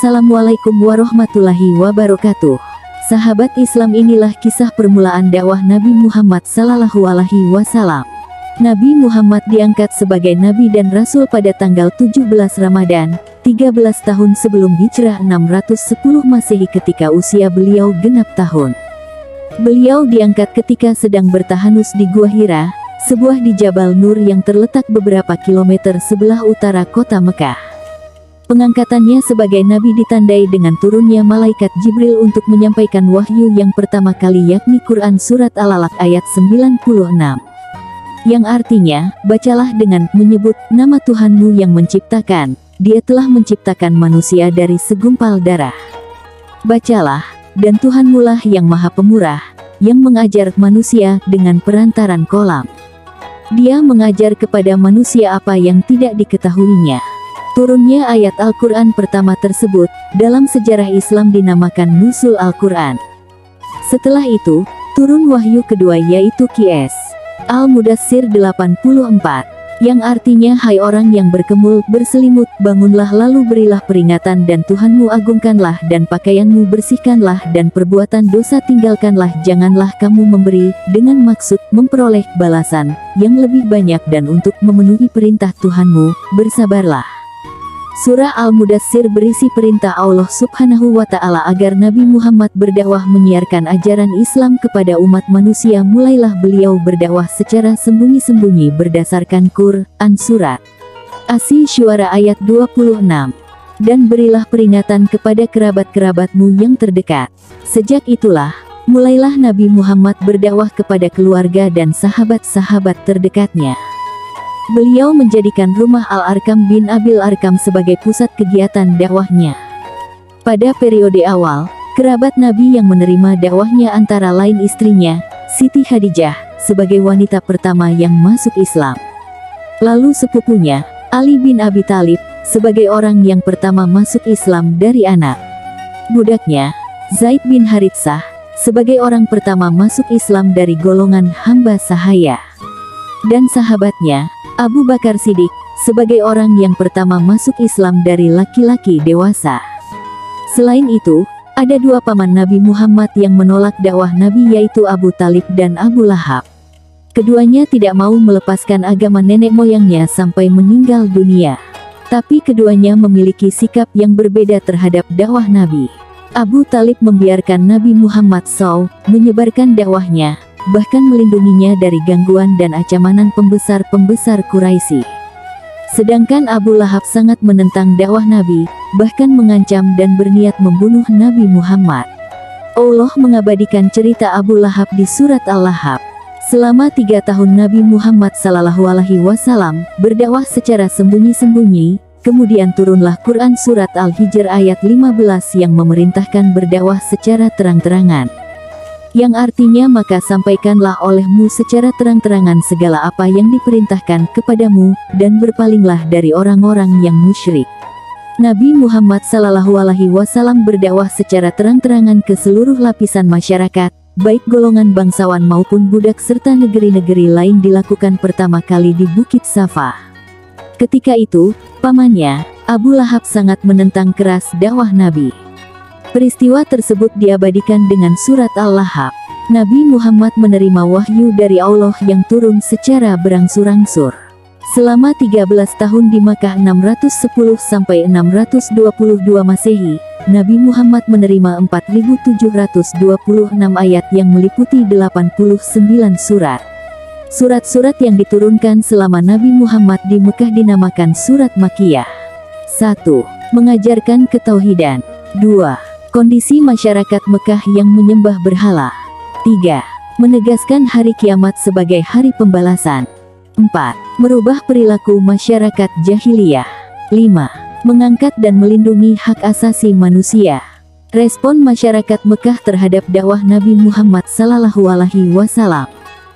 Assalamualaikum warahmatullahi wabarakatuh. Sahabat Islam, inilah kisah permulaan dakwah Nabi Muhammad Sallallahu Alaihi Wasallam. Nabi Muhammad diangkat sebagai Nabi dan Rasul pada tanggal 17 Ramadan, 13 tahun sebelum Hijrah 610 Masehi ketika usia beliau genap tahun. Beliau diangkat ketika sedang bertahanus di Gua Hira, sebuah di Jabal Nur yang terletak beberapa kilometer sebelah utara kota Mekah. Pengangkatannya sebagai Nabi ditandai dengan turunnya malaikat Jibril untuk menyampaikan wahyu yang pertama kali, yakni Quran Surat Al-Alaq ayat 96. Yang artinya, bacalah dengan menyebut nama Tuhanmu yang menciptakan. Dia telah menciptakan manusia dari segumpal darah. Bacalah, dan Tuhanmulah yang Maha Pemurah, yang mengajar manusia dengan perantaran kolam. Dia mengajar kepada manusia apa yang tidak diketahuinya. Turunnya ayat Al-Quran pertama tersebut, dalam sejarah Islam dinamakan Nuzul Al-Quran. Setelah itu, turun wahyu kedua yaitu Qs. Al-Mudassir 84, yang artinya hai orang yang berkemul, berselimut, bangunlah lalu berilah peringatan dan Tuhanmu agungkanlah dan pakaianmu bersihkanlah dan perbuatan dosa tinggalkanlah, janganlah kamu memberi, dengan maksud memperoleh balasan yang lebih banyak dan untuk memenuhi perintah Tuhanmu, bersabarlah. Surah Al-Mudassir berisi perintah Allah Subhanahu wa Ta'ala agar Nabi Muhammad berdakwah menyiarkan ajaran Islam kepada umat manusia. Mulailah beliau berdakwah secara sembunyi-sembunyi berdasarkan Quran Surat Asy-Syu'ara ayat 26. Dan berilah peringatan kepada kerabat-kerabatmu yang terdekat. Sejak itulah, mulailah Nabi Muhammad berdakwah kepada keluarga dan sahabat-sahabat terdekatnya. Beliau menjadikan rumah Al-Arkam bin Abil Arkam sebagai pusat kegiatan dakwahnya. Pada periode awal, kerabat Nabi yang menerima dakwahnya antara lain istrinya, Siti Khadijah, sebagai wanita pertama yang masuk Islam. Lalu sepupunya, Ali bin Abi Thalib, sebagai orang yang pertama masuk Islam dari anak budaknya, Zaid bin Haritsah, sebagai orang pertama masuk Islam dari golongan hamba sahaya. Dan sahabatnya, Abu Bakar Siddiq, sebagai orang yang pertama masuk Islam dari laki-laki dewasa. Selain itu, ada dua paman Nabi Muhammad yang menolak dakwah Nabi, yaitu Abu Talib dan Abu Lahab. Keduanya tidak mau melepaskan agama nenek moyangnya sampai meninggal dunia. Tapi keduanya memiliki sikap yang berbeda terhadap dakwah Nabi. Abu Talib membiarkan Nabi Muhammad SAW menyebarkan dakwahnya, bahkan melindunginya dari gangguan dan ancaman pembesar-pembesar Quraisy. Sedangkan Abu Lahab sangat menentang dakwah Nabi, bahkan mengancam dan berniat membunuh Nabi Muhammad. Allah mengabadikan cerita Abu Lahab di surat Al-Lahab. Selama 3 tahun Nabi Muhammad Sallallahu Alaihi Wasallam berdakwah secara sembunyi-sembunyi, kemudian turunlah Quran Surat Al-Hijr ayat 15 yang memerintahkan berdakwah secara terang-terangan. Yang artinya, maka sampaikanlah olehmu secara terang-terangan segala apa yang diperintahkan kepadamu, dan berpalinglah dari orang-orang yang musyrik. Nabi Muhammad Sallallahu Alaihi Wasallam berdakwah secara terang-terangan ke seluruh lapisan masyarakat, baik golongan bangsawan maupun budak serta negeri-negeri lain. Dilakukan pertama kali di Bukit Safa. Ketika itu, pamannya, Abu Lahab sangat menentang keras dakwah Nabi. Peristiwa tersebut diabadikan dengan surat Al-Lahab. Nabi Muhammad menerima wahyu dari Allah yang turun secara berangsur-angsur. Selama 13 tahun di Makkah 610 sampai 622 Masehi, Nabi Muhammad menerima 4726 ayat yang meliputi 89 surat. Surat-surat yang diturunkan selama Nabi Muhammad di Mekah dinamakan surat Makkiyah. 1. Mengajarkan ketauhidan. 2. Kondisi masyarakat Mekah yang menyembah berhala. 3. Menegaskan hari kiamat sebagai hari pembalasan. 4. Merubah perilaku masyarakat jahiliyah. 5. Mengangkat dan melindungi hak asasi manusia. Respon masyarakat Mekah terhadap dakwah Nabi Muhammad Sallallahu Alaihi Wasallam.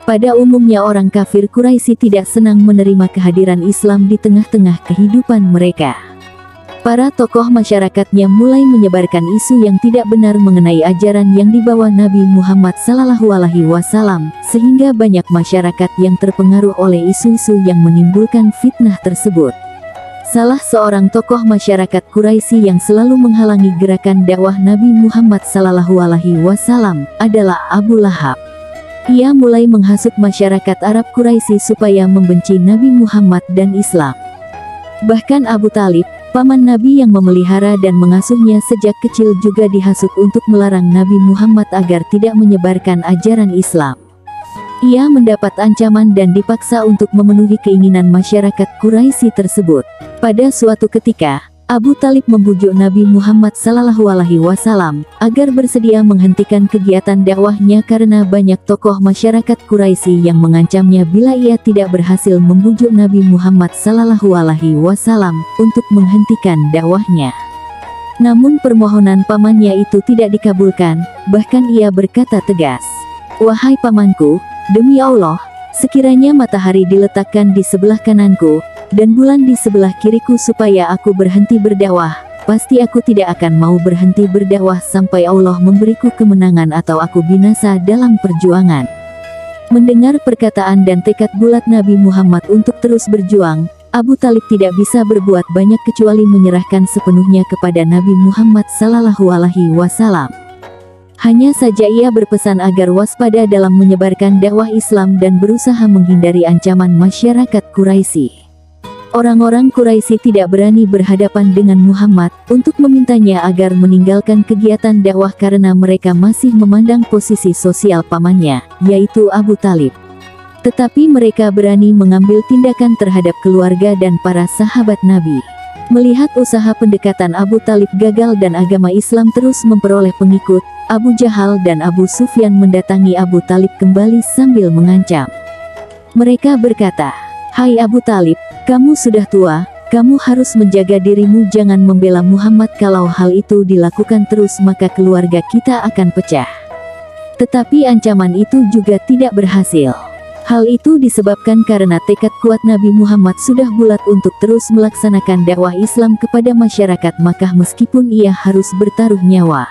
Pada umumnya orang kafir Quraisy tidak senang menerima kehadiran Islam di tengah-tengah kehidupan mereka. Para tokoh masyarakatnya mulai menyebarkan isu yang tidak benar mengenai ajaran yang dibawa Nabi Muhammad Sallallahu Alaihi Wasallam, sehingga banyak masyarakat yang terpengaruh oleh isu-isu yang menimbulkan fitnah tersebut. Salah seorang tokoh masyarakat Quraisy yang selalu menghalangi gerakan dakwah Nabi Muhammad SAW adalah Abu Lahab. Ia mulai menghasut masyarakat Arab Quraisy supaya membenci Nabi Muhammad dan Islam. Bahkan Abu Talib, paman Nabi yang memelihara dan mengasuhnya sejak kecil, juga dihasut untuk melarang Nabi Muhammad agar tidak menyebarkan ajaran Islam. Ia mendapat ancaman dan dipaksa untuk memenuhi keinginan masyarakat Quraisy tersebut. Pada suatu ketika, Abu Talib membujuk Nabi Muhammad SAW agar bersedia menghentikan kegiatan dakwahnya karena banyak tokoh masyarakat Quraisy yang mengancamnya bila ia tidak berhasil membujuk Nabi Muhammad SAW untuk menghentikan dakwahnya. Namun permohonan pamannya itu tidak dikabulkan, bahkan ia berkata tegas, "Wahai pamanku, demi Allah, sekiranya matahari diletakkan di sebelah kananku, dan bulan di sebelah kiriku supaya aku berhenti berdakwah, pasti aku tidak akan mau berhenti berdakwah sampai Allah memberiku kemenangan atau aku binasa dalam perjuangan." Mendengar perkataan dan tekad bulat Nabi Muhammad untuk terus berjuang, Abu Talib tidak bisa berbuat banyak kecuali menyerahkan sepenuhnya kepada Nabi Muhammad SAW. Hanya saja ia berpesan agar waspada dalam menyebarkan dakwah Islam dan berusaha menghindari ancaman masyarakat Quraisy. Orang-orang Quraisy tidak berani berhadapan dengan Muhammad untuk memintanya agar meninggalkan kegiatan dakwah karena mereka masih memandang posisi sosial pamannya, yaitu Abu Talib. Tetapi mereka berani mengambil tindakan terhadap keluarga dan para sahabat Nabi. Melihat usaha pendekatan Abu Talib gagal dan agama Islam terus memperoleh pengikut, Abu Jahal dan Abu Sufyan mendatangi Abu Talib kembali sambil mengancam. Mereka berkata, "Hai Abu Talib, kamu sudah tua, kamu harus menjaga dirimu, jangan membela Muhammad, kalau hal itu dilakukan terus maka keluarga kita akan pecah." Tetapi ancaman itu juga tidak berhasil. Hal itu disebabkan karena tekad kuat Nabi Muhammad sudah bulat untuk terus melaksanakan dakwah Islam kepada masyarakat Makkah meskipun ia harus bertaruh nyawa.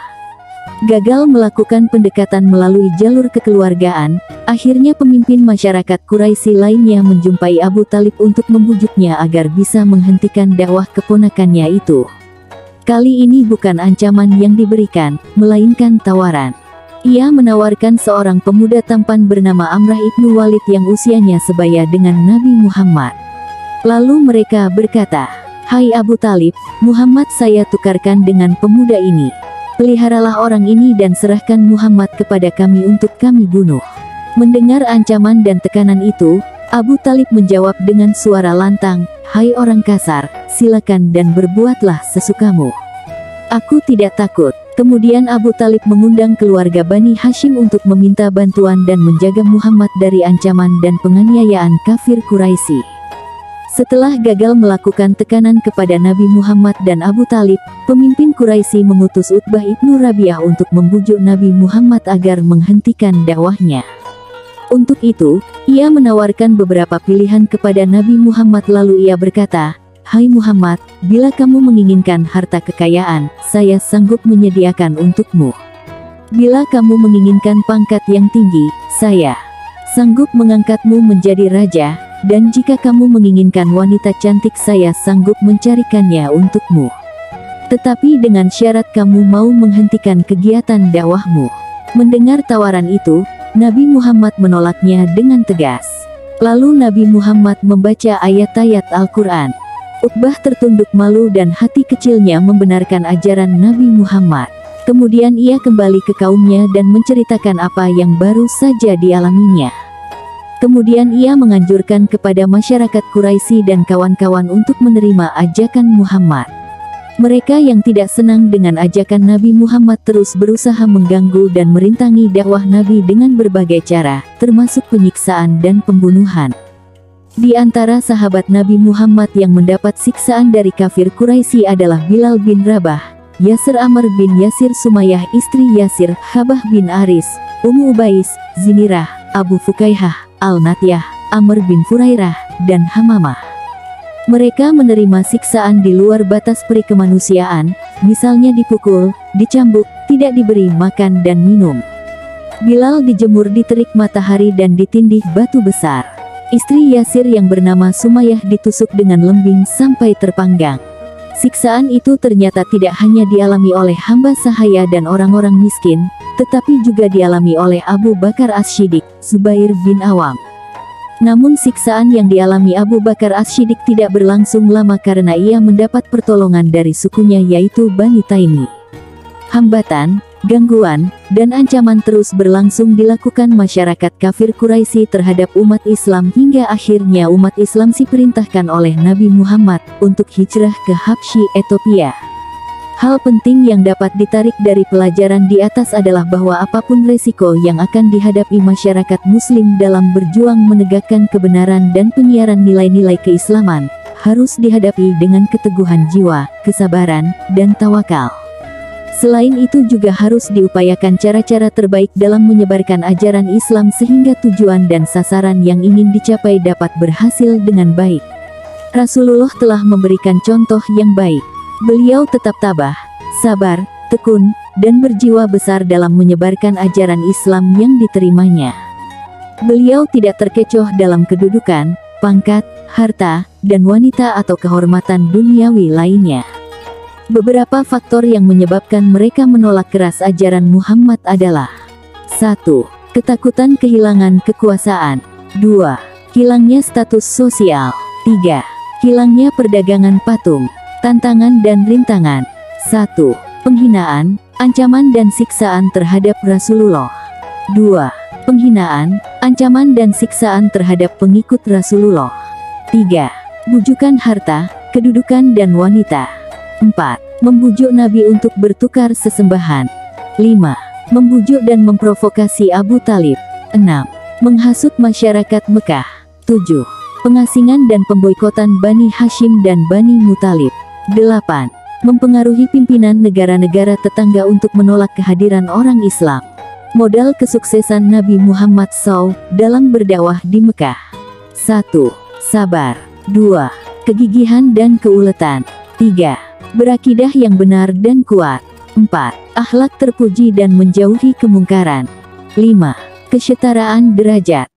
Gagal melakukan pendekatan melalui jalur kekeluargaan, akhirnya pemimpin masyarakat Quraisy lainnya menjumpai Abu Talib untuk membujuknya agar bisa menghentikan dakwah keponakannya itu. Kali ini bukan ancaman yang diberikan, melainkan tawaran. Ia menawarkan seorang pemuda tampan bernama Amrah ibnu Walid yang usianya sebaya dengan Nabi Muhammad. Lalu mereka berkata, "Hai Abu Talib, Muhammad saya tukarkan dengan pemuda ini. Peliharalah orang ini dan serahkan Muhammad kepada kami untuk kami bunuh." Mendengar ancaman dan tekanan itu, Abu Talib menjawab dengan suara lantang, "Hai orang kasar, silakan dan berbuatlah sesukamu. Aku tidak takut." Kemudian Abu Talib mengundang keluarga Bani Hashim untuk meminta bantuan dan menjaga Muhammad dari ancaman dan penganiayaan kafir Quraisy. Setelah gagal melakukan tekanan kepada Nabi Muhammad dan Abu Talib, pemimpin Quraisy mengutus Utbah ibnu Rabi'ah untuk membujuk Nabi Muhammad agar menghentikan dakwahnya. Untuk itu, ia menawarkan beberapa pilihan kepada Nabi Muhammad lalu ia berkata, "Hai Muhammad, bila kamu menginginkan harta kekayaan, saya sanggup menyediakan untukmu. Bila kamu menginginkan pangkat yang tinggi, saya sanggup mengangkatmu menjadi raja, dan jika kamu menginginkan wanita cantik saya sanggup mencarikannya untukmu. Tetapi dengan syarat kamu mau menghentikan kegiatan dakwahmu." Mendengar tawaran itu, Nabi Muhammad menolaknya dengan tegas. Lalu Nabi Muhammad membaca ayat-ayat Al-Quran. Utbah tertunduk malu dan hati kecilnya membenarkan ajaran Nabi Muhammad. Kemudian ia kembali ke kaumnya dan menceritakan apa yang baru saja dialaminya. Kemudian ia menganjurkan kepada masyarakat Quraisy dan kawan-kawan untuk menerima ajakan Muhammad. Mereka yang tidak senang dengan ajakan Nabi Muhammad terus berusaha mengganggu dan merintangi dakwah Nabi dengan berbagai cara, termasuk penyiksaan dan pembunuhan. Di antara sahabat Nabi Muhammad yang mendapat siksaan dari kafir Quraisy adalah Bilal bin Rabah, Yasir Amr bin Yasir, Sumayyah istri Yasir, Habah bin Aris, Ummu Ubais, Zinirah, Abu Fukaihah, Al-Natyah, Amr bin Furairah, dan Hamamah. Mereka menerima siksaan di luar batas peri kemanusiaan, misalnya dipukul, dicambuk, tidak diberi makan dan minum. Bilal dijemur di terik matahari dan ditindih batu besar. Istri Yasir yang bernama Sumayyah ditusuk dengan lembing sampai terpanggang. Siksaan itu ternyata tidak hanya dialami oleh hamba sahaya dan orang-orang miskin, tetapi juga dialami oleh Abu Bakar As-Siddiq, Zubair bin Awam. Namun siksaan yang dialami Abu Bakar As-Siddiq tidak berlangsung lama karena ia mendapat pertolongan dari sukunya yaitu Bani Taimi. Hambatan, gangguan, dan ancaman terus berlangsung dilakukan masyarakat kafir Quraisy terhadap umat Islam hingga akhirnya umat Islam diperintahkan oleh Nabi Muhammad untuk hijrah ke Habsyi, Ethiopia. Hal penting yang dapat ditarik dari pelajaran di atas adalah bahwa apapun resiko yang akan dihadapi masyarakat muslim dalam berjuang menegakkan kebenaran dan penyiaran nilai-nilai keislaman, harus dihadapi dengan keteguhan jiwa, kesabaran, dan tawakal. Selain itu juga harus diupayakan cara-cara terbaik dalam menyebarkan ajaran Islam sehingga tujuan dan sasaran yang ingin dicapai dapat berhasil dengan baik. Rasulullah telah memberikan contoh yang baik. Beliau tetap tabah, sabar, tekun, dan berjiwa besar dalam menyebarkan ajaran Islam yang diterimanya. Beliau tidak terkecoh dalam kedudukan, pangkat, harta, dan wanita atau kehormatan duniawi lainnya. Beberapa faktor yang menyebabkan mereka menolak keras ajaran Muhammad adalah 1. Ketakutan kehilangan kekuasaan. 2. Hilangnya status sosial. 3. Hilangnya perdagangan patung, tantangan dan rintangan. 1. Penghinaan, ancaman dan siksaan terhadap Rasulullah. 2. Penghinaan, ancaman dan siksaan terhadap pengikut Rasulullah. 3. Bujukan harta, kedudukan dan wanita. 4. Membujuk Nabi untuk bertukar sesembahan. 5. Membujuk dan memprovokasi Abu Talib. 6. Menghasut masyarakat Mekah. 7. Pengasingan dan pemboikotan Bani Hashim dan Bani Muthalib. 8. Mempengaruhi pimpinan negara-negara tetangga untuk menolak kehadiran orang Islam. Modal kesuksesan Nabi Muhammad SAW dalam berdakwah di Mekah. 1. Sabar. 2. Kegigihan dan keuletan. 3. Berakidah yang benar dan kuat. 4. Akhlak terpuji dan menjauhi kemungkaran. 5. Kesetaraan derajat.